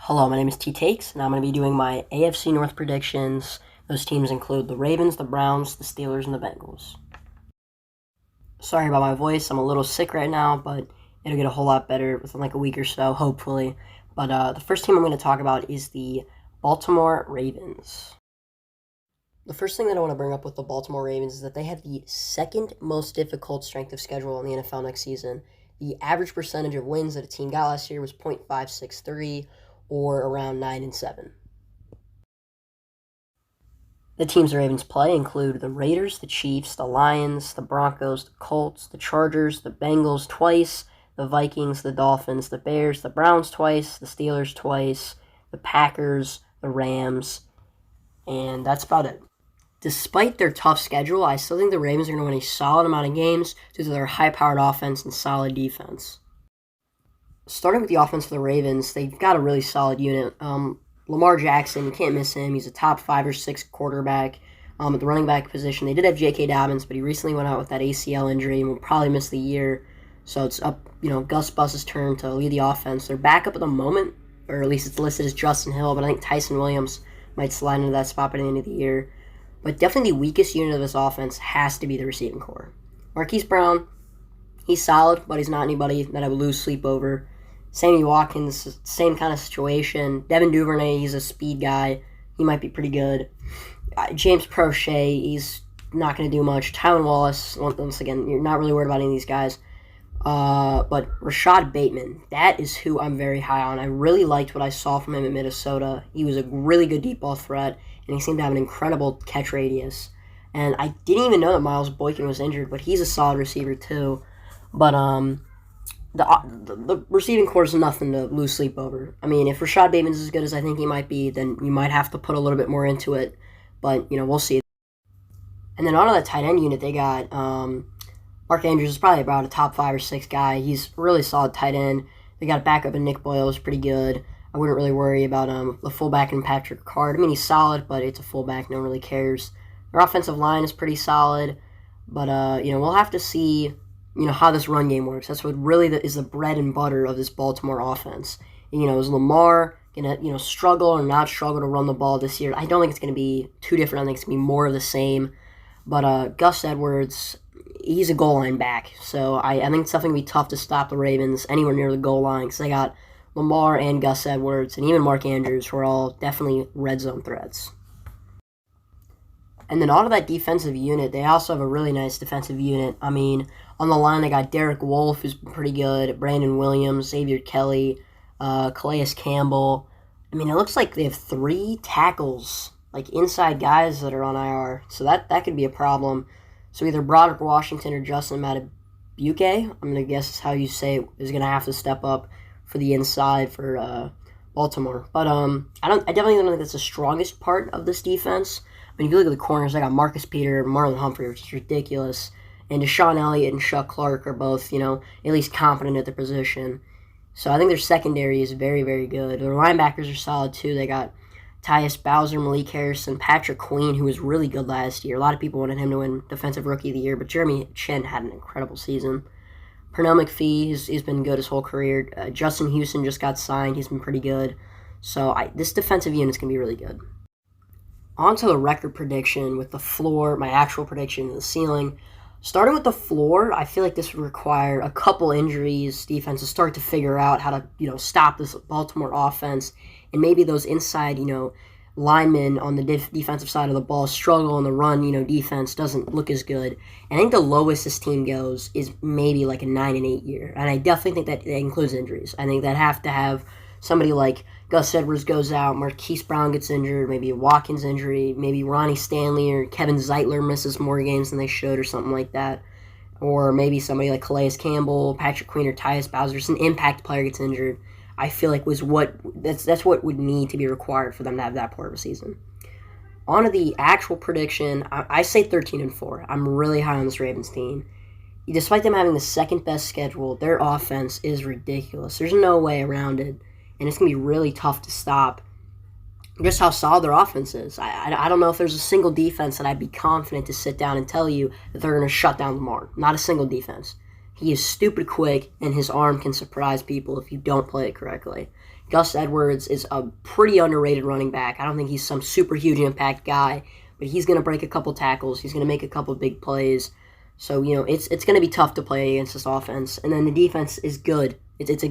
Hello, my name is T Takes, and I'm going to be doing my AFC North predictions. Those teams include the Ravens, the Browns, the Steelers, and the Bengals. Sorry about my voice. I'm a little sick right now, but it'll get a whole lot better within like a week or so, hopefully. But the first team I'm going to talk about is the Baltimore Ravens. The first thing that I want to bring up with the Baltimore Ravens is that they have the second most difficult strength of schedule in the NFL next season. The average percentage of wins that a team got last year was .563, or around 9-7. The teams the Ravens play include the Raiders, the Chiefs, the Lions, the Broncos, the Colts, the Chargers, the Bengals twice, the Vikings, the Dolphins, the Bears, the Browns twice, the Steelers twice, the Packers, the Rams, and that's about it. Despite their tough schedule, I still think the Ravens are going to win a solid amount of games due to their high-powered offense and solid defense. Starting with the offense for the Ravens, they've got a really solid unit. Lamar Jackson, you can't miss him. He's a top 5 or 6 quarterback. At the running back position, they did have J.K. Dobbins, but he recently went out with that ACL injury and will probably miss the year. So it's up, Gus Bus's turn to lead the offense. Their backup at the moment, or at least it's listed as Justin Hill, but I think Tyson Williams might slide into that spot by the end of the year. But definitely the weakest unit of this offense has to be the receiving core. Marquise Brown, he's solid, but he's not anybody that I would lose sleep over. Sammy Watkins, same kind of situation. Devin Duvernay, he's a speed guy. He might be pretty good. James Prochet, he's not going to do much. Tylan Wallace, once again, you're not really worried about any of these guys. But Rashad Bateman, that is who I'm very high on. I really liked what I saw from him in Minnesota. He was a really good deep ball threat, and he seemed to have an incredible catch radius. And I didn't even know that Miles Boykin was injured, but he's a solid receiver too. But the receiving core is nothing to lose sleep over. I mean, if Rashad Bateman's as good as I think he might be, then you might have to put a little bit more into it. But, we'll see. And then on that tight end unit, they got Mark Andrews is probably about a top 5 or 6 guy. He's a really solid tight end. They got a backup in Nick Boyle, who's pretty good. I wouldn't really worry about the fullback in Patrick Ricard. I mean, he's solid, but it's a fullback. No one really cares. Their offensive line is pretty solid. But, we'll have to see how this run game works. That's what really is the bread and butter of this Baltimore offense. Is Lamar going to, struggle or not struggle to run the ball this year? I don't think it's going to be too different. I think it's going to be more of the same. But Gus Edwards, he's a goal line back. So I think it's definitely going to be tough to stop the Ravens anywhere near the goal line because they got Lamar and Gus Edwards and even Mark Andrews, who are all definitely red zone threats. And then out of that defensive unit, they also have a really nice defensive unit. I mean, on the line, they got Derek Wolfe, who's pretty good, Brandon Williams, Xavier Kelly, Calais Campbell. I mean, it looks like they have 3 tackles, like inside guys that are on IR. So that could be a problem. So either Broderick Washington or Justin Matabuke, I'm going to guess is how you say it, is going to have to step up for the inside for Baltimore. But I definitely don't think that's the strongest part of this defense. I mean, if you look at the corners, I got Marcus Peter, Marlon Humphrey, which is ridiculous. And Deshaun Elliott and Chuck Clark are both, at least competent at their position. So I think their secondary is very, very good. Their linebackers are solid, too. They got Tyus Bowser, Malik Harrison, Patrick Queen, who was really good last year. A lot of people wanted him to win Defensive Rookie of the Year, but Jeremy Chin had an incredible season. Pernell McPhee, he's been good his whole career. Justin Houston just got signed. He's been pretty good. So this defensive unit's going to be really good. On to the record prediction with the floor, my actual prediction, and the ceiling. Starting with the floor, I feel like this would require a couple injuries, defense to start to figure out how to, stop this Baltimore offense, and maybe those inside, linemen on the defensive side of the ball struggle, and the run, defense doesn't look as good. And I think the lowest this team goes is maybe like a 9-8 year, and I definitely think that includes injuries. I think that have to have somebody like Gus Edwards goes out, Marquise Brown gets injured, maybe a Watkins injury, maybe Ronnie Stanley or Kevin Zeitler misses more games than they should or something like that. Or maybe somebody like Calais Campbell, Patrick Queen, or Tyus Bowser, just an impact player gets injured. I feel like that's what would need to be required for them to have that part of a season. On to the actual prediction, I say 13-4. I'm really high on this Ravens team. Despite them having the second best schedule, their offense is ridiculous. There's no way around it. And it's going to be really tough to stop just how solid their offense is. I don't know if there's a single defense that I'd be confident to sit down and tell you that they're going to shut down Lamar. Not a single defense. He is stupid quick, and his arm can surprise people if you don't play it correctly. Gus Edwards is a pretty underrated running back. I don't think he's some super huge impact guy, but he's going to break a couple tackles. He's going to make a couple big plays. So it's going to be tough to play against this offense. And then the defense is good. It's a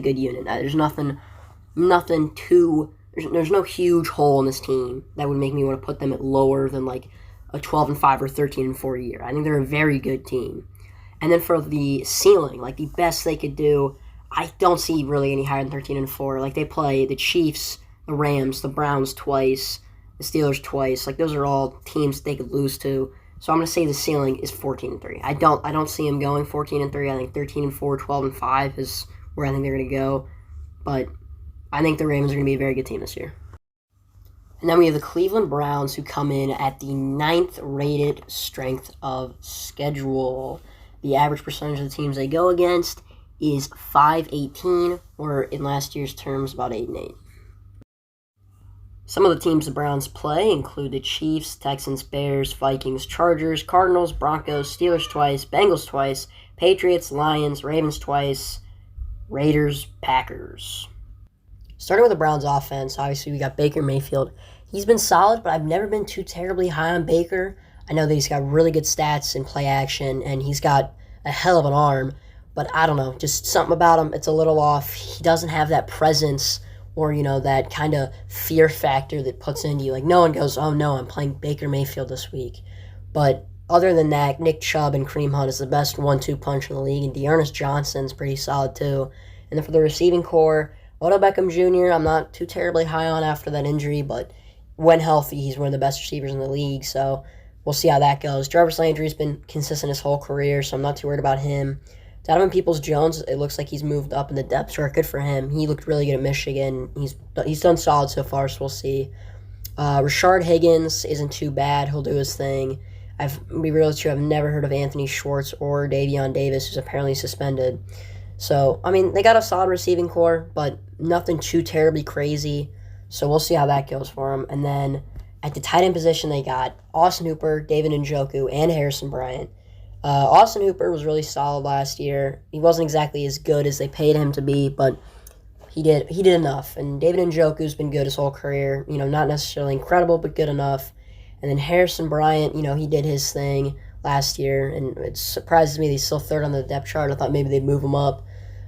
good unit. There's nothing too. There's no huge hole in this team that would make me want to put them at lower than like a 12-5 or 13-4 year. I think they're a very good team. And then for the ceiling, like the best they could do, I don't see really any higher than 13-4. Like they play the Chiefs, the Rams, the Browns twice, the Steelers twice. Like those are all teams they could lose to. So I'm gonna say the ceiling is 14-3. I don't see them going 14-3. I think 13-4, 12-5 is where I think they're gonna go. But I think the Ravens are gonna be a very good team this year. And then we have the Cleveland Browns, who come in at the 9th rated strength of schedule. The average percentage of the teams they go against is .518, or in last year's terms, about 8-8. Some of the teams the Browns play include the Chiefs, Texans, Bears, Vikings, Chargers, Cardinals, Broncos, Steelers twice, Bengals twice, Patriots, Lions, Ravens twice, Raiders, Packers. Starting with the Browns offense, obviously we got Baker Mayfield. He's been solid, but I've never been too terribly high on Baker. I know that he's got really good stats in play action, and he's got a hell of an arm, but I don't know, just something about him, it's a little off. He doesn't have that presence or, that kind of fear factor that puts into you. Like, no one goes, oh no, I'm playing Baker Mayfield this week. But other than that, Nick Chubb and Kareem Hunt is the best 1-2 punch in the league, and Dearness Johnson's pretty solid too. And then for the receiving core, Odell Beckham Jr., I'm not too terribly high on after that injury, but when healthy, he's one of the best receivers in the league, so we'll see how that goes. Jarvis Landry's been consistent his whole career, so I'm not too worried about him. Donovan Peoples-Jones, it looks like he's moved up in the depth chart. Good for him. He looked really good at Michigan. He's done solid so far, so we'll see. Rashard Higgins isn't too bad. He'll do his thing. I've never heard of Anthony Schwartz or Davion Davis, who's apparently suspended. So, they got a solid receiving core, but nothing too terribly crazy. So we'll see how that goes for them. And then at the tight end position, they got Austin Hooper, David Njoku, and Harrison Bryant. Austin Hooper was really solid last year. He wasn't exactly as good as they paid him to be, but he did enough. And David Njoku's been good his whole career. Not necessarily incredible, but good enough. And then Harrison Bryant, he did his thing last year, and it surprises me that he's still third on the depth chart. I thought maybe they'd move him up.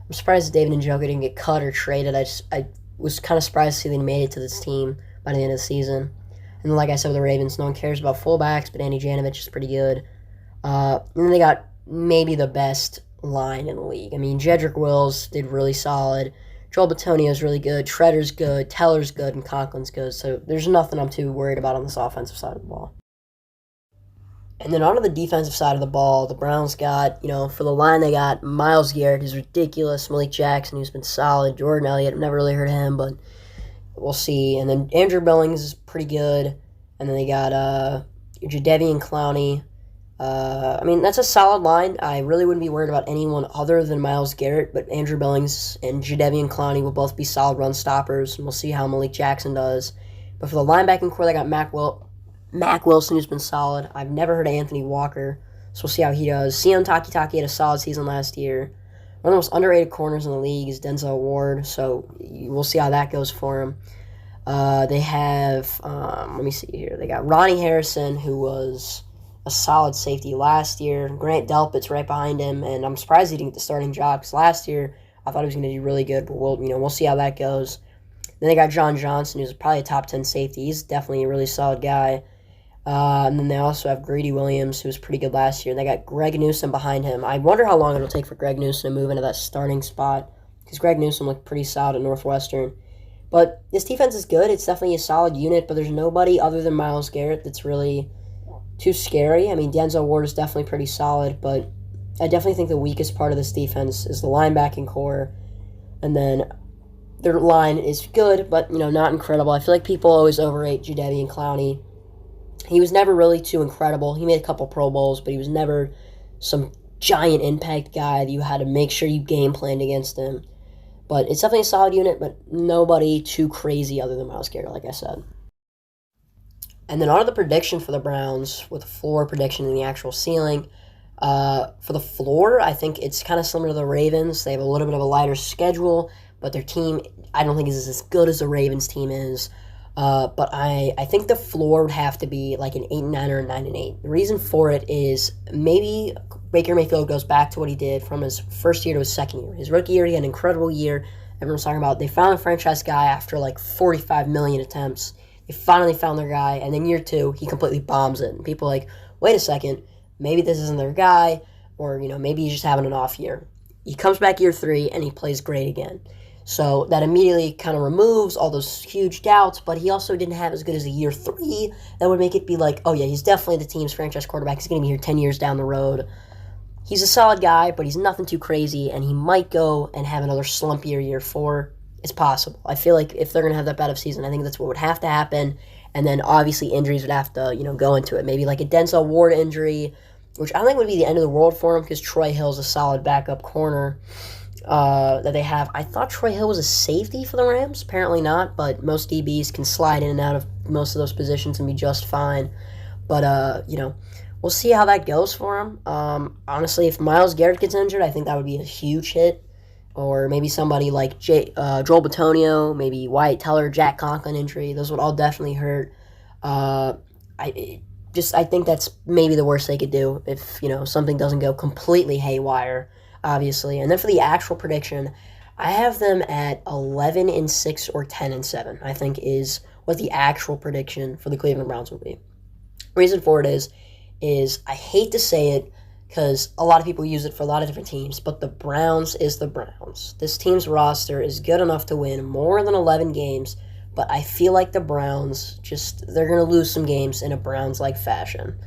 I'm surprised that David Njoku didn't get cut or traded. I was kind of surprised to see that he made it to this team by the end of the season. And like I said with the Ravens, no one cares about fullbacks, but Andy Janovich is pretty good. And then they got maybe the best line in the league. Jedrick Wills did really solid. Joel Bitonio is really good. Shredder's good. Teller's good. And Conklin's good. So there's nothing I'm too worried about on this offensive side of the ball. And then onto the defensive side of the ball, the Browns got, for the line they got Myles Garrett, who's ridiculous. Malik Jackson, who's been solid. Jordan Elliott, I've never really heard of him, but we'll see. And then Andrew Billings is pretty good. And then they got Jadeveon Clowney. That's a solid line. I really wouldn't be worried about anyone other than Myles Garrett, but Andrew Billings and Jadeveon Clowney will both be solid run stoppers, and we'll see how Malik Jackson does. But for the linebacking core, they got Mac Wilson, who's been solid. I've never heard of Anthony Walker, so we'll see how he does. Sion Takitaki had a solid season last year. One of the most underrated corners in the league is Denzel Ward, so we'll see how that goes for him. They have, let me see here. They got Ronnie Harrison, who was a solid safety last year. Grant Delpit's right behind him, and I'm surprised he didn't get the starting job, because last year I thought he was going to do really good, but we'll see how that goes. Then they got John Johnson, who's probably a top 10 safety. He's definitely a really solid guy. And then they also have Greedy Williams, who was pretty good last year. And they got Greg Newsome behind him. I wonder how long it'll take for Greg Newsome to move into that starting spot, because Greg Newsome looked pretty solid at Northwestern. But this defense is good. It's definitely a solid unit, but there's nobody other than Myles Garrett that's really too scary. Denzel Ward is definitely pretty solid, but I definitely think the weakest part of this defense is the linebacking core. And then their line is good, but, not incredible. I feel like people always overrate Jadeveon Clowney. He was never really too incredible. He made a couple Pro Bowls, but he was never some giant impact guy that you had to make sure you game planned against him. But it's definitely a solid unit, but nobody too crazy other than Myles Garrett, like I said. And then on to the prediction for the Browns, with a floor prediction and the actual ceiling. For the floor, I think it's kind of similar to the Ravens. They have a little bit of a lighter schedule, but their team, I don't think is as good as the Ravens team is. But I think the floor would have to be like an 8-9 or a 9-8. The reason for it is maybe Baker Mayfield goes back to what he did from his first year to his second year. His rookie year, he had an incredible year. Everyone's talking about they found a franchise guy after like 45 million attempts. They finally found their guy, and then year two, he completely bombs it. And people are like, wait a second, maybe this isn't their guy, or maybe he's just having an off year. He comes back year three, and he plays great again. So that immediately kind of removes all those huge doubts, but he also didn't have as good as a year three. That would make it be like, oh yeah, he's definitely the team's franchise quarterback. He's going to be here 10 years down the road. He's a solid guy, but he's nothing too crazy, and he might go and have another slumpier year four. It's possible. I feel like if they're going to have that bad of season, I think that's what would have to happen, and then obviously injuries would have to, go into it. Maybe like a Denzel Ward injury, which I don't think would be the end of the world for him because Troy Hill's a solid backup corner that they have. I thought Troy Hill was a safety for the Rams. Apparently not, but most DBs can slide in and out of most of those positions and be just fine. But, we'll see how that goes for him. Honestly, if Myles Garrett gets injured, I think that would be a huge hit. Or maybe somebody like Joel Bitonio, maybe Wyatt Teller, Jack Conklin injury. Those would all definitely hurt. I think that's maybe the worst they could do if, something doesn't go completely haywire, obviously. And then for the actual prediction, I have them at 11-6 or 10-7, I think is what the actual prediction for the Cleveland Browns will be. Reason for it is I hate to say it because a lot of people use it for a lot of different teams, but the Browns is the Browns. This team's roster is good enough to win more than 11 games, but I feel like the Browns, they're going to lose some games in a Browns-like fashion.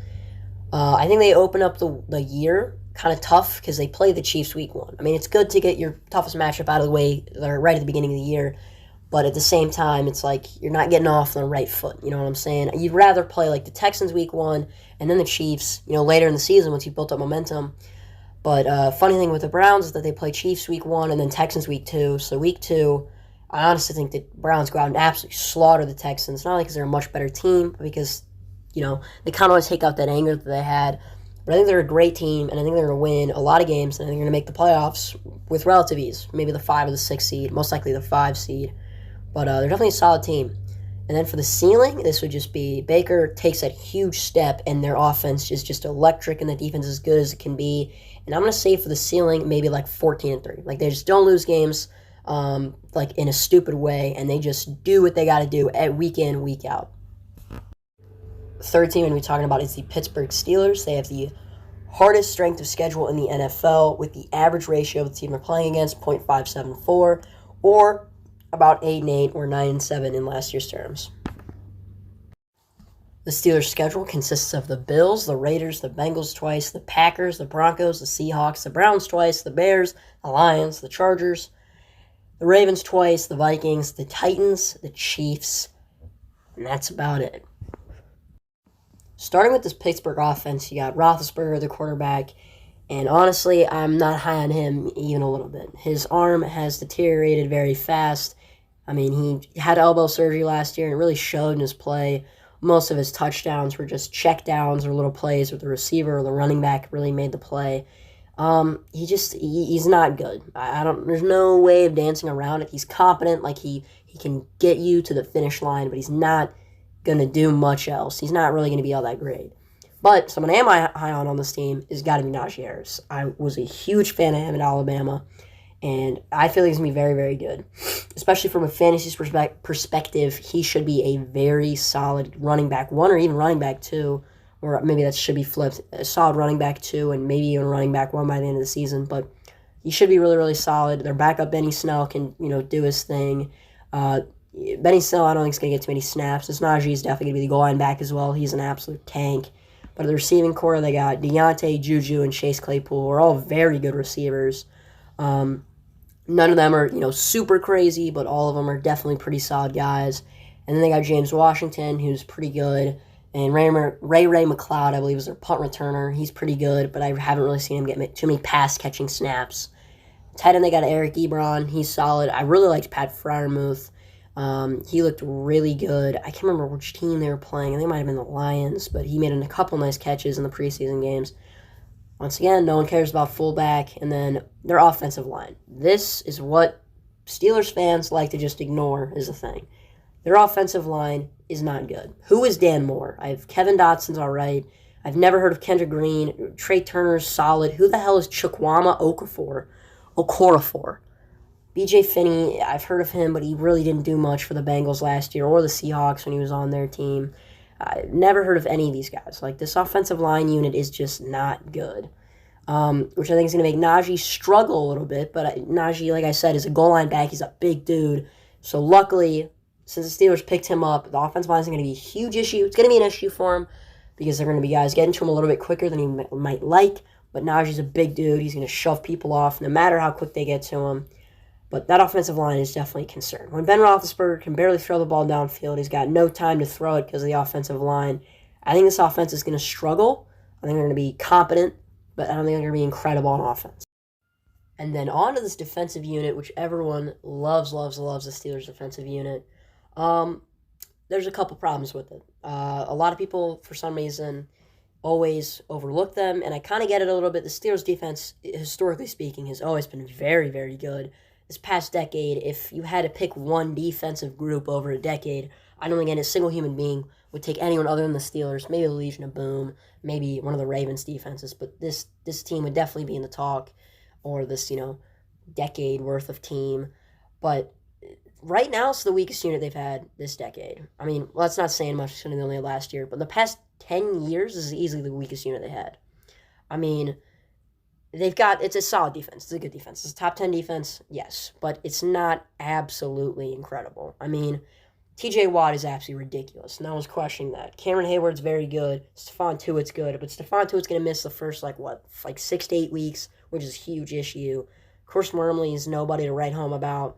I think they open up the year kind of tough because they play the Chiefs week one. I mean, it's good to get your toughest matchup out of the way right at the beginning of the year, but at the same time, it's like you're not getting off on the right foot. You know what I'm saying? You'd rather play like the Texans week one and then the Chiefs, later in the season once you've built up momentum. But funny thing with the Browns is that they play Chiefs week one and then Texans week two. So week two, I honestly think that Browns go out and absolutely slaughter the Texans. Not only because they're a much better team, but because, they kind of always take out that anger that they had. But I think they're a great team, and I think they're going to win a lot of games, and I think they're going to make the playoffs with relative ease. Maybe the 5 or the 6 seed, most likely the 5 seed. But they're definitely a solid team. And then for the ceiling, this would just be Baker takes that huge step, and their offense is just electric, and the defense is as good as it can be. And I'm going to say for the ceiling, maybe like 14-3. Like, they just don't lose games like in a stupid way, and they just do what they got to do at week in, week out. Third team I'm going to be talking about is the Pittsburgh Steelers. They have the hardest strength of schedule in the NFL with the average ratio of the team they're playing against, 0.574, or about 8-8 or 9-7 in last year's terms. The Steelers' schedule consists of the Bills, the Raiders, the Bengals twice, the Packers, the Broncos, the Seahawks, the Browns twice, the Bears, the Lions, the Chargers, the Ravens twice, the Vikings, the Titans, the Chiefs, and that's about it. Starting with this Pittsburgh offense, you got Roethlisberger, the quarterback, and honestly, I'm not high on him even a little bit. His arm has deteriorated very fast. I mean, he had elbow surgery last year, and it really showed in his play. Most of his touchdowns were just check downs or little plays with the receiver or the running back really made the play. He's not good. There's no way of dancing around it. He's competent, like he can get you to the finish line, but he's not going to do much else. He's not really going to be all that great. But someone I am high on this team is got to be Najee Harris. I was a huge fan of him at Alabama, and I feel he's going to be very, very good. Especially from a fantasy perspective, he should be a very solid running back 1 or even running back 2, or maybe that should be flipped. A solid running back 2 and maybe even running back 1 by the end of the season. But he should be really, really solid. Their backup, Benny Snell, can do his thing. Benny Snell, I don't think, is going to get too many snaps. This Najee is definitely going to be the goal line back as well. He's an absolute tank. But the receiving core, they got Deontay, Juju, and Chase Claypool are all very good receivers. None of them are, super crazy, but all of them are definitely pretty solid guys. And then they got James Washington, who's pretty good. And Ray McLeod, I believe, is their punt returner. He's pretty good, but I haven't really seen him get too many pass-catching snaps. Tight end, they got Eric Ebron. He's solid. I really liked Pat Freiermuth. He looked really good. I can't remember which team they were playing. I think it might have been the Lions, but he made a couple nice catches in the preseason games. Once again, no one cares about fullback. And then their offensive line. This is what Steelers fans like to just ignore is the thing. Their offensive line is not good. Who is Dan Moore? I have Kevin Dotson's all right. I've never heard of Kendrick Green. Trey Turner's solid. Who the hell is Chukwama Okorafor? BJ Finney, I've heard of him, but he really didn't do much for the Bengals last year or the Seahawks when he was on their team. I've never heard of any of these guys. Like, this offensive line unit is just not good, which I think is going to make Najee struggle a little bit. But Najee, like I said, is a goal line back. He's a big dude. So luckily, since the Steelers picked him up, the offensive line is going to be a huge issue. It's going to be an issue for him because they're going to be guys getting to him a little bit quicker than he might like. But Najee's a big dude. He's going to shove people off no matter how quick they get to him. But that offensive line is definitely a concern. When Ben Roethlisberger can barely throw the ball downfield, he's got no time to throw it because of the offensive line. I think this offense is going to struggle. I think they're going to be competent, but I don't think they're going to be incredible on offense. And then on to this defensive unit, which everyone loves the Steelers defensive unit. There's a couple problems with it. A lot of people, for some reason, always overlook them, and I kind of get it a little bit. The Steelers defense, historically speaking, has always been very, very good. This past decade, if you had to pick one defensive group over a decade, I don't think any single human being would take anyone other than the Steelers, maybe the Legion of Boom, maybe one of the Ravens defenses, but this team would definitely be in the talk, or this, decade worth of team. But right now, it's the weakest unit they've had this decade. I mean, well, that's not saying much, it's only last year, but the past 10 years, this is easily the weakest unit they had. I mean, it's a solid defense. It's a good defense. It's a top 10 defense, yes, but it's not absolutely incredible. I mean, TJ Watt is absolutely ridiculous. No one's questioning that. Cameron Hayward's very good. Stephon Tuitt's good, but Stephon Tuitt's going to miss the first, 6 to 8 weeks, which is a huge issue. Of course, Wormley is nobody to write home about.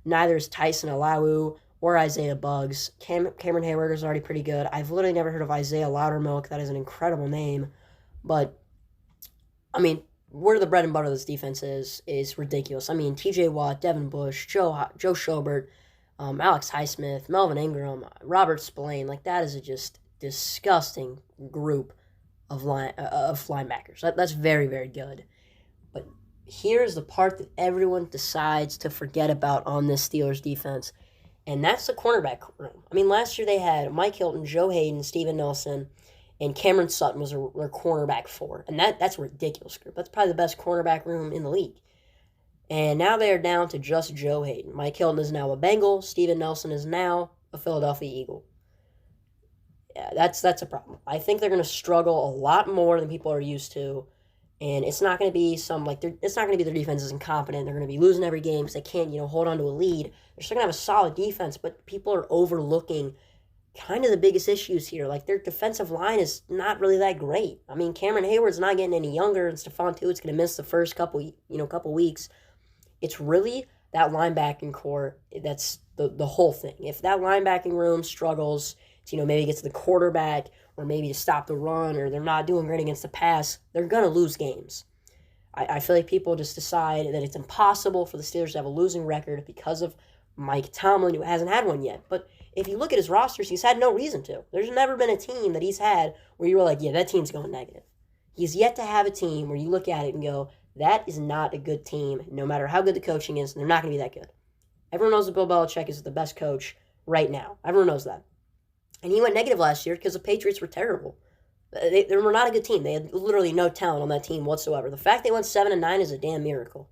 Neither is Tyson Alawu or Isaiah Buggs. Cameron Hayward is already pretty good. I've literally never heard of Isaiah Loudermilk. That is an incredible name. But, I mean, where the bread and butter of this defense is ridiculous. I mean, TJ Watt, Devin Bush, Joe Schobert, Alex Highsmith, Melvin Ingram, Robert Spillane. That is a just disgusting group of linebackers. That's very, very good. But here's the part that everyone decides to forget about on this Steelers defense, and that's the cornerback room. I mean, last year they had Mike Hilton, Joe Hayden, Steven Nelson, and Cameron Sutton was their cornerback four. And that's a ridiculous group. That's probably the best cornerback room in the league. And now they are down to just Joe Hayden. Mike Hilton is now a Bengal. Steven Nelson is now a Philadelphia Eagle. Yeah, that's a problem. I think they're going to struggle a lot more than people are used to. And it's not going to be it's not going to be their defense is incompetent. They're going to be losing every game because they can't, hold on to a lead. They're still going to have a solid defense, but people are overlooking kind of the biggest issues here. Their defensive line is not really that great. I mean, Cameron Hayward's not getting any younger, and Stephon Tuitt's going to miss the first couple weeks. It's really that linebacking core that's the whole thing. If that linebacking room struggles to, maybe get to the quarterback or maybe to stop the run, or they're not doing great against the pass, they're going to lose games. I feel like people just decide that it's impossible for the Steelers to have a losing record because of Mike Tomlin, who hasn't had one yet. But if you look at his rosters, he's had no reason to. There's never been a team that he's had where you were like, yeah, that team's going negative. He's yet to have a team where you look at it and go, that is not a good team, no matter how good the coaching is, they're not going to be that good. Everyone knows that Bill Belichick is the best coach right now. Everyone knows that. And he went negative last year because the Patriots were terrible. They were not a good team. They had literally no talent on that team whatsoever. The fact they went 7-9 is a damn miracle.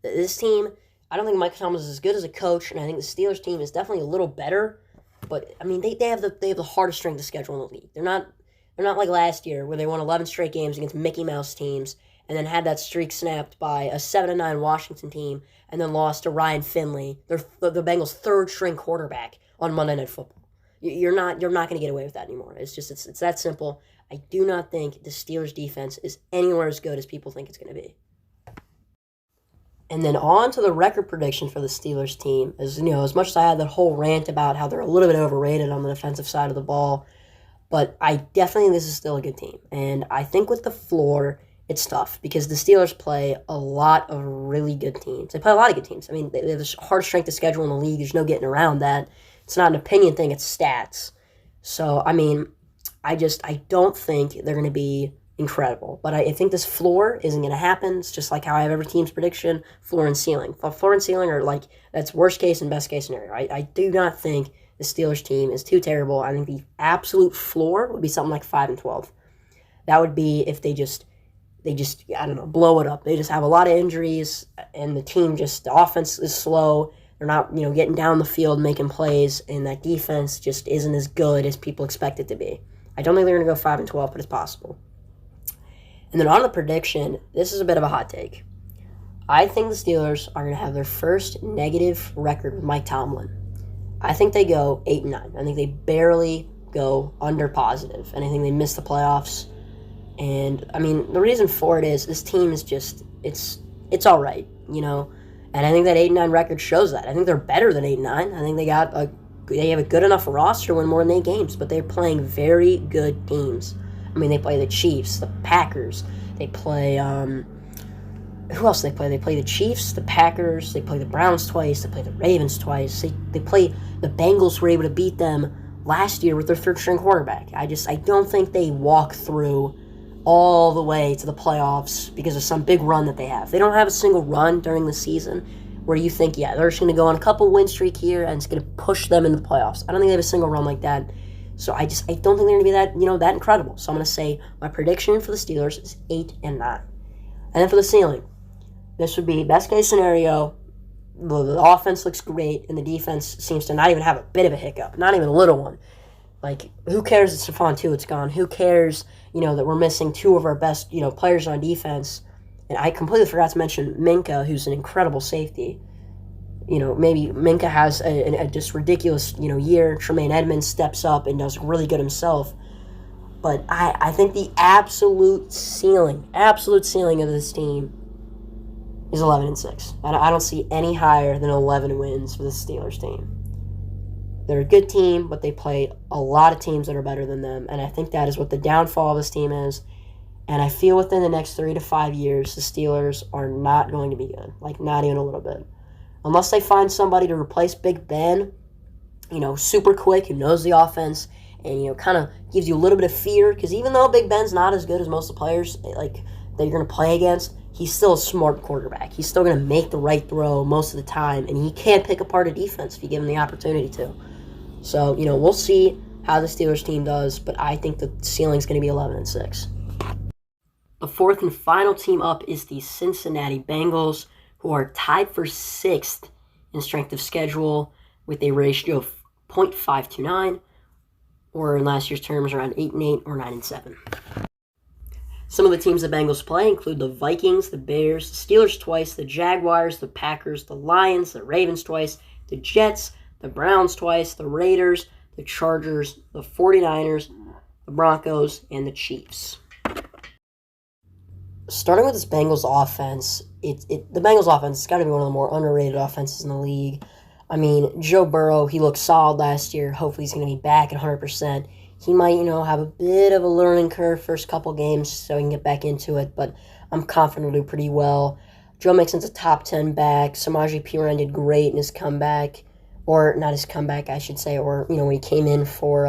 This team, I don't think Mike Tomlin is as good as a coach, and I think the Steelers team is definitely a little better. But I mean, they have the hardest strength of schedule in the league. They're not like last year where they won 11 straight games against Mickey Mouse teams and then had that streak snapped by a 7-9 Washington team and then lost to Ryan Finley, the Bengals' third string quarterback on Monday Night Football. You're not going to get away with that anymore. It's that simple. I do not think the Steelers defense is anywhere as good as people think it's going to be. And then on to the record prediction for the Steelers team. As much as I had that whole rant about how they're a little bit overrated on the defensive side of the ball, but I definitely think this is still a good team. And I think with the floor, it's tough because the Steelers play a lot of really good teams. They play a lot of good teams. I mean, they have the hardest strength of schedule in the league. There's no getting around that. It's not an opinion thing. It's stats. So, I mean, I don't think they're going to be incredible. But I think this floor isn't going to happen. It's just like how I have every team's prediction, floor and ceiling. Floor and ceiling are like, that's worst case and best case scenario. I do not think the Steelers team is too terrible. I think the absolute floor would be something like 5-12. That would be if they just I don't know, blow it up. They just have a lot of injuries, and the offense is slow. They're not, getting down the field, making plays, and that defense just isn't as good as people expect it to be. I don't think they're going to go 5-12, but it's possible. And then on the prediction, this is a bit of a hot take. I think the Steelers are going to have their first negative record with Mike Tomlin. I think they go 8-9. I think they barely go under positive, and I think they miss the playoffs. And, the reason for it is this team is just, it's all right, And I think that 8-9 record shows that. I think they're better than 8-9. I think they have a good enough roster to win more than 8 games, but they're playing very good teams. They play the Chiefs, the Packers. They play, who else do they play? They play the Chiefs, the Packers. They play the Browns twice. They play the Ravens twice. They play the Bengals, were able to beat them last year with their third-string quarterback. I don't think they walk through all the way to the playoffs because of some big run that they have. They don't have a single run during the season where you think, they're just going to go on a couple win streak here and it's going to push them into the playoffs. I don't think they have a single run like that. So I don't think they're going to be that incredible. So I'm going to say my prediction for the Steelers is 8-9. And then for the ceiling, this would be best case scenario. The offense looks great and the defense seems to not even have a bit of a hiccup, not even a little one. Like, who cares that Stephon Tuitt's gone? Who cares, that we're missing 2 of our best, players on defense? And I completely forgot to mention Minka, who's an incredible safety. Maybe Minka has a just ridiculous, year. Tremaine Edmonds steps up and does really good himself. But I think the absolute ceiling of this team is 11-6. I don't see any higher than 11 wins for the Steelers team. They're a good team, but they play a lot of teams that are better than them, and I think that is what the downfall of this team is. And I feel within the next 3 to 5 years, the Steelers are not going to be good, like not even a little bit. Unless they find somebody to replace Big Ben, super quick, who knows the offense, and, kind of gives you a little bit of fear, because even though Big Ben's not as good as most of the players that you're going to play against, he's still a smart quarterback. He's still going to make the right throw most of the time, and he can pick apart a defense if you give him the opportunity to. So, we'll see how the Steelers team does, but I think the ceiling's going to be 11-6. The fourth and final team up is the Cincinnati Bengals, who are tied for 6th in strength of schedule with a ratio of 0.529, or in last year's terms, around 8-8 or 9-7. Some of the teams the Bengals play include the Vikings, the Bears, the Steelers twice, the Jaguars, the Packers, the Lions, the Ravens twice, the Jets, the Browns twice, the Raiders, the Chargers, the 49ers, the Broncos, and the Chiefs. Starting with this Bengals offense, the Bengals offense has got to be one of the more underrated offenses in the league. Joe Burrow, he looked solid last year. Hopefully he's going to be back at 100%. He might, have a bit of a learning curve first couple games so he can get back into it, but I'm confident he'll do pretty well. Joe Mixon's a top 10 back. Samaje Perine did great in his comeback. Or not his comeback, I should say, or, when he came in for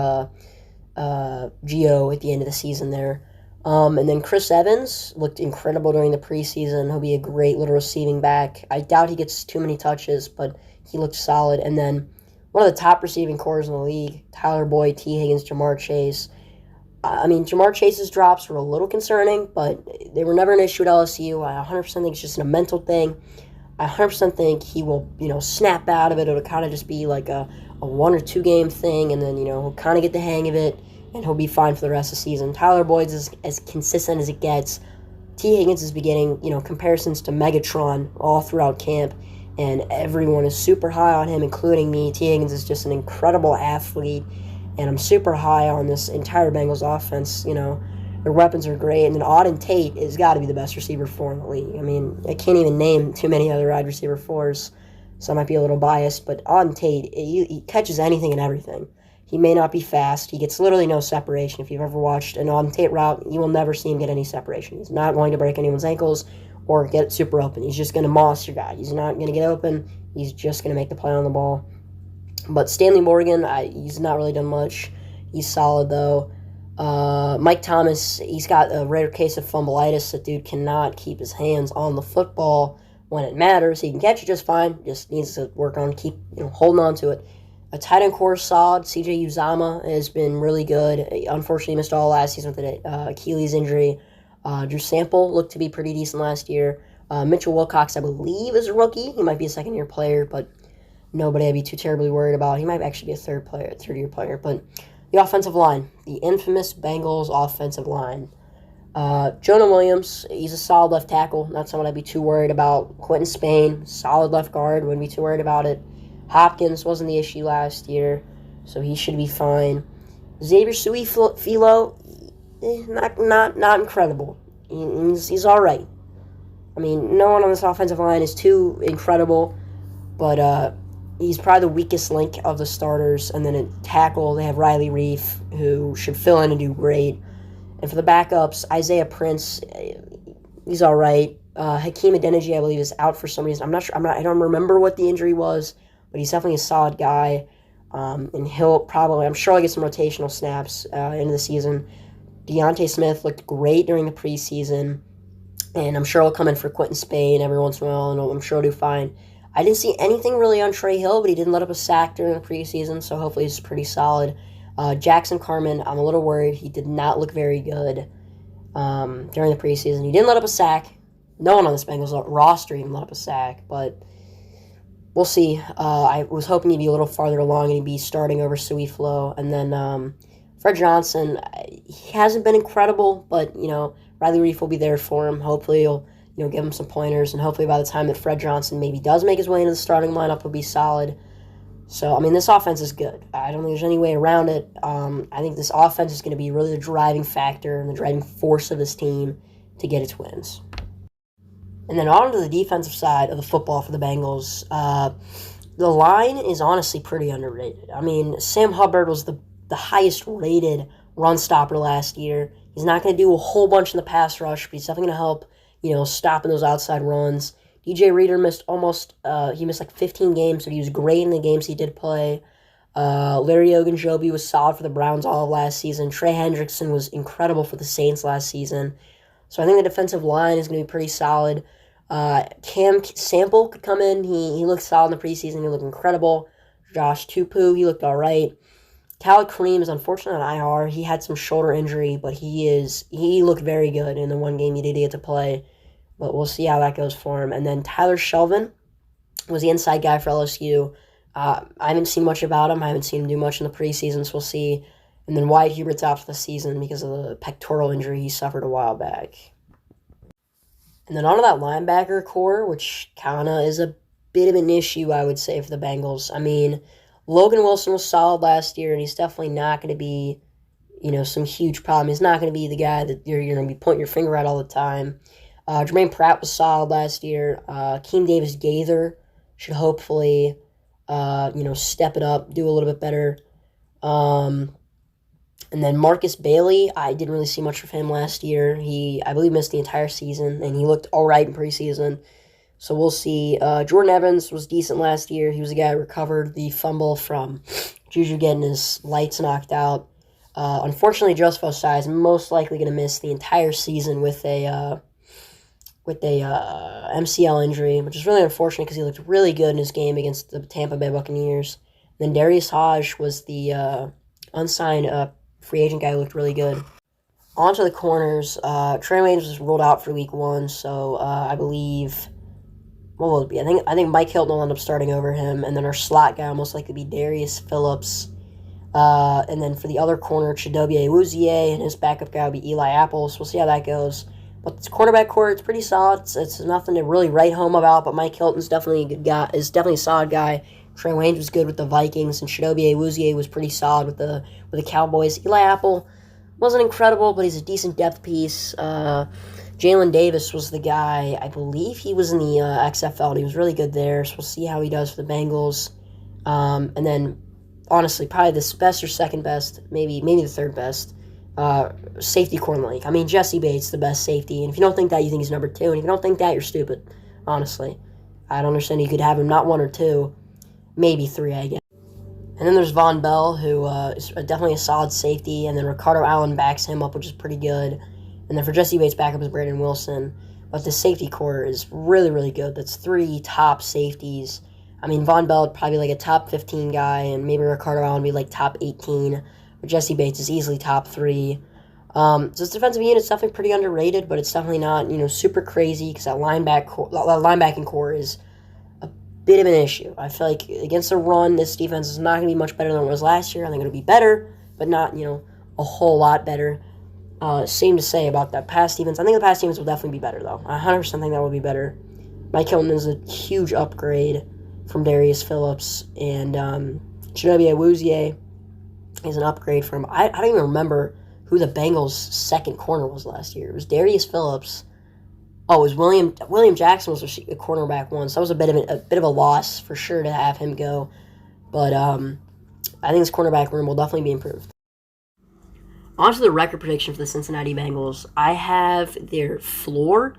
Gio at the end of the season there. And then Chris Evans looked incredible during the preseason. He'll be a great little receiving back. I doubt he gets too many touches, but he looked solid. And then one of the top receiving corps in the league, Tyler Boyd, T. Higgins, Jamar Chase. Jamar Chase's drops were a little concerning, but they were never an issue at LSU. I 100% think it's just a mental thing. I 100% think he will, snap out of it. It'll kind of just be like a 1 or 2 game thing, and then, he'll kind of get the hang of it, and he'll be fine for the rest of the season. Tyler Boyd's is as consistent as it gets. T. Higgins is beginning, comparisons to Megatron all throughout camp, and everyone is super high on him, including me. T. Higgins is just an incredible athlete, and I'm super high on this entire Bengals offense. Their weapons are great, and then Auden Tate has got to be the best receiver 4 in the league. I can't even name too many other wide receiver 4s, so I might be a little biased, but Auden Tate, he catches anything and everything. He may not be fast. He gets literally no separation. If you've ever watched an Auden Tate route, you will never see him get any separation. He's not going to break anyone's ankles or get super open. He's just going to moss your guy. He's not going to get open. He's just going to make the play on the ball. But Stanley Morgan, he's not really done much. He's solid, though. Mike Thomas, he's got a rare case of fumbleitis. The dude cannot keep his hands on the football when it matters. He can catch it just fine, just needs to work on holding on to it. A tight end core solid. CJ Uzama has been really good. Unfortunately, missed all last season with an Achilles injury. Drew Sample looked to be pretty decent last year. Mitchell Wilcox, I believe, is a rookie. He might be a second-year player, but nobody I'd be too terribly worried about. He might actually be a third-year player. But the offensive line, the infamous Bengals offensive line. Jonah Williams, he's a solid left tackle. Not someone I'd be too worried about. Quentin Spain, solid left guard. Wouldn't be too worried about it. Hopkins wasn't the issue last year, so he should be fine. Xavier Su'i-Filo, not incredible. He's all right. I mean, no one on this offensive line is too incredible, but he's probably the weakest link of the starters. And then at tackle, they have Riley Reif, who should fill in and do great. And for the backups, Isaiah Prince, he's all right. Hakeem Adeniji, I believe, is out for some reason. I'm not sure. I don't remember what the injury was, but he's definitely a solid guy. And he'll probably, I'm sure he'll get some rotational snaps into the season. Deontay Smith looked great during the preseason, and I'm sure he'll come in for Quentin Spain every once in a while, and I'm sure he'll do fine. I didn't see anything really on Trey Hill, but he didn't let up a sack during the preseason, so hopefully he's pretty solid. Jackson Carman, I'm a little worried. He did not look very good during the preseason. He didn't let up a sack. No one on this Bengals roster even let up a sack, but we'll see. I was hoping he'd be a little farther along and he'd be starting over Su'i-Filo. And then Fred Johnson, he hasn't been incredible, but, Riley Reif will be there for him. Hopefully he'll, give him some pointers, and hopefully by the time that Fred Johnson maybe does make his way into the starting lineup, he'll be solid. So, I mean, this offense is good. I don't think there's any way around it. I think this offense is going to be really the driving factor and the driving force of this team to get its wins. And then on to the defensive side of the football for the Bengals. The line is honestly pretty underrated. I mean, Sam Hubbard was the highest-rated run stopper last year. He's not going to do a whole bunch in the pass rush, but he's definitely going to help, stopping those outside runs. DJ Reader missed like 15 games, but he was great in the games he did play. Larry Ogunjobi was solid for the Browns all of last season. Trey Hendrickson was incredible for the Saints last season. So I think the defensive line is going to be pretty solid. Cam Sample could come in. He looked solid in the preseason. He looked incredible. Josh Tupou, he looked all right. Khalid Kareem is unfortunately on IR. He had some shoulder injury, but he looked very good in the one game he did get to play. But we'll see how that goes for him. And then Tyler Shelvin was the inside guy for LSU. I haven't seen much about him. I haven't seen him do much in the preseason, so we'll see. And then Wyatt Hubert's out for the season because of the pectoral injury he suffered a while back. And then onto that linebacker core, which kind of is a bit of an issue, I would say, for the Bengals. I mean, Logan Wilson was solid last year, and he's definitely not going to be, some huge problem. He's not going to be the guy that you're going to be pointing your finger at all the time. Jermaine Pratt was solid last year. Keem Davis-Gaither should hopefully, step it up, do a little bit better. And then Marcus Bailey, I didn't really see much of him last year. He, I believe, missed the entire season, and he looked all right in preseason. So we'll see. Jordan Evans was decent last year. He was the guy who recovered the fumble from Juju getting his lights knocked out. Unfortunately, Joseph Osai is most likely going to miss the entire season with a MCL injury, which is really unfortunate because he looked really good in his game against the Tampa Bay Buccaneers. And then Darius Hodge was the unsigned free agent guy who looked really good. On to the corners. Trey Waynes was ruled out for week 1, so I believe, what will it be? I think Mike Hilton will end up starting over him, and then our slot guy will most likely be Darius Phillips. And then for the other corner, Chidobe Awuzie, and his backup guy will be Eli Apple, so we'll see how that goes. But this quarterback core, it's pretty solid. It's nothing to really write home about, but Mike Hilton's definitely a good guy, is definitely a solid guy. Trey Waynes was good with the Vikings, and Chidobe Awuzie was pretty solid with the Cowboys. Eli Apple wasn't incredible, but he's a decent depth piece. Jalen Davis was the guy. I believe he was in the XFL, and he was really good there, so we'll see how he does for the Bengals. And then, honestly, probably the best or second best, maybe the third best, safety core in the league. I mean, Jesse Bates, the best safety, and if you don't think that, you think he's number 2, and if you don't think that, you're stupid, honestly. I don't understand you could have him not 1 or 2, maybe 3, I guess. And then there's Von Bell, who is definitely a solid safety. And then Ricardo Allen backs him up, which is pretty good. And then for Jesse Bates, backup is Brandon Wilson. But the safety core is really, really good. That's 3 top safeties. I mean, Von Bell would probably be like a top 15 guy, and maybe Ricardo Allen would be like top 18. But Jesse Bates is easily top 3. So this defensive unit's definitely pretty underrated, but it's definitely not, super crazy because that linebacking core is a bit of an issue. I feel like against the run, this defense is not going to be much better than it was last year. I think it'll be better, but not, a whole lot better. Same to say about that pass defense. I think the pass defense will definitely be better, though. I 100% think that will be better. Mike Hilton is a huge upgrade from Darius Phillips, and Chidobe Awuzie is an upgrade from, I don't even remember who the Bengals' second corner was last year. It was Darius Phillips. Oh, it was William Jackson was a cornerback one, so that was a bit of a loss for sure to have him go. But I think this cornerback room will definitely be improved. On to the record prediction for the Cincinnati Bengals. I have their floor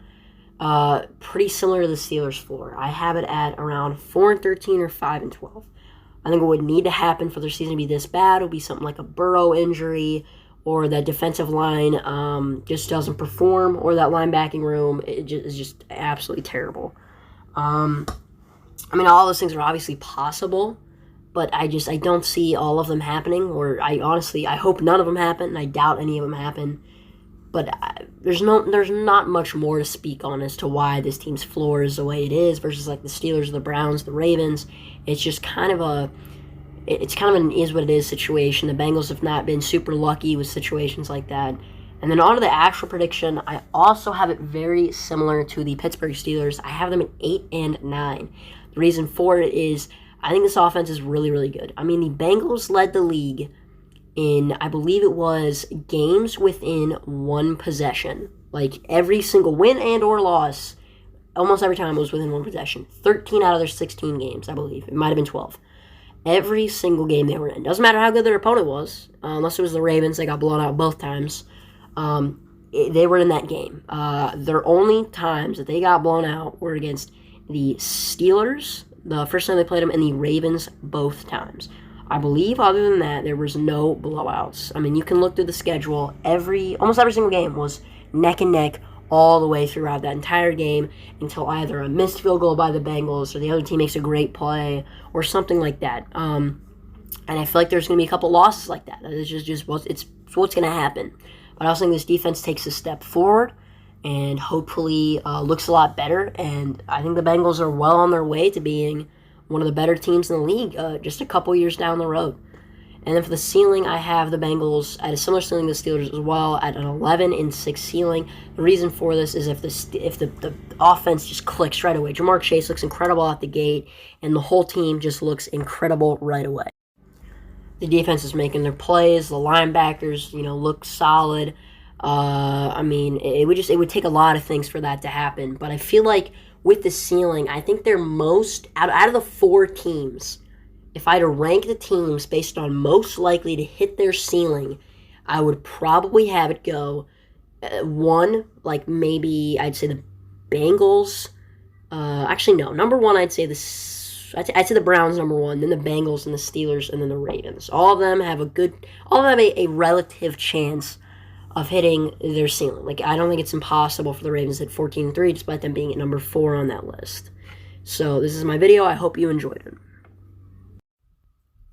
pretty similar to the Steelers' floor. I have it at around 4-13 or 5-12. I think what would need to happen for their season to be this bad would be something like a Burrow injury, or that defensive line just doesn't perform, or that linebacking room is just absolutely terrible. I mean, all those things are obviously possible, but I don't see all of them happening, or I hope none of them happen, and I doubt any of them happen. But there's not much more to speak on as to why this team's floor is the way it is versus like the Steelers, the Browns, the Ravens. It's just kind of an is what it is situation. The Bengals have not been super lucky with situations like that. And then on to the actual prediction, I also have it very similar to the Pittsburgh Steelers. I have them at 8-9. The reason for it is I think this offense is really, really good. I mean, the Bengals led the league in, I believe it was, games within 1 possession. Like, every single win and or loss, almost every time was within 1 possession. 13 out of their 16 games, I believe. It might have been 12. Every single game they were in. Doesn't matter how good their opponent was, unless it was the Ravens. They got blown out both times. They were in that game. Their only times that they got blown out were against the Steelers, the first time they played them, and the Ravens both times. I believe other than that, there was no blowouts. I mean, you can look through the schedule. Almost every single game was neck and neck all the way throughout that entire game until either a missed field goal by the Bengals or the other team makes a great play or something like that. And I feel like there's going to be a couple losses like that. It's just what's going to happen. But I also think this defense takes a step forward and hopefully looks a lot better. And I think the Bengals are well on their way to being one of the better teams in the league just a couple years down the road. And then for the ceiling, I have the Bengals at a similar ceiling to the Steelers as well, at an 11-6 ceiling. The reason for this is if the offense just clicks right away. Jamar Chase looks incredible out the gate, and the whole team just looks incredible right away. The defense is making their plays. The linebackers, look solid. I mean, it would take a lot of things for that to happen. But I feel like with the ceiling, I think they're most out of the 4 teams. If I had to rank the teams based on most likely to hit their ceiling, I would probably have it go 1, like maybe I'd say the Bengals. Actually, no. Number 1, I'd say the Browns number 1, then the Bengals and the Steelers, and then the Ravens. All of them have a relative chance of hitting their ceiling. Like, I don't think it's impossible for the Ravens to hit 14-3, despite them being at number 4 on that list. So this is my video. I hope you enjoyed it.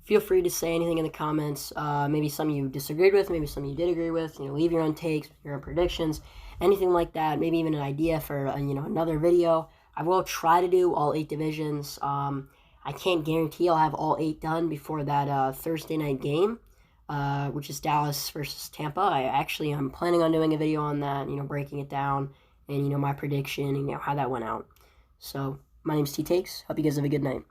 Feel free to say anything in the comments. Maybe some you disagreed with, maybe some you did agree with. Leave your own takes, your own predictions, anything like that. Maybe even an idea for another video. I will try to do all 8 divisions. I can't guarantee I'll have all 8 done before that Thursday night game, which is Dallas versus Tampa. I'm planning on doing a video on that, breaking it down and my prediction and how that went out. So my name's T Takes. Hope you guys have a good night.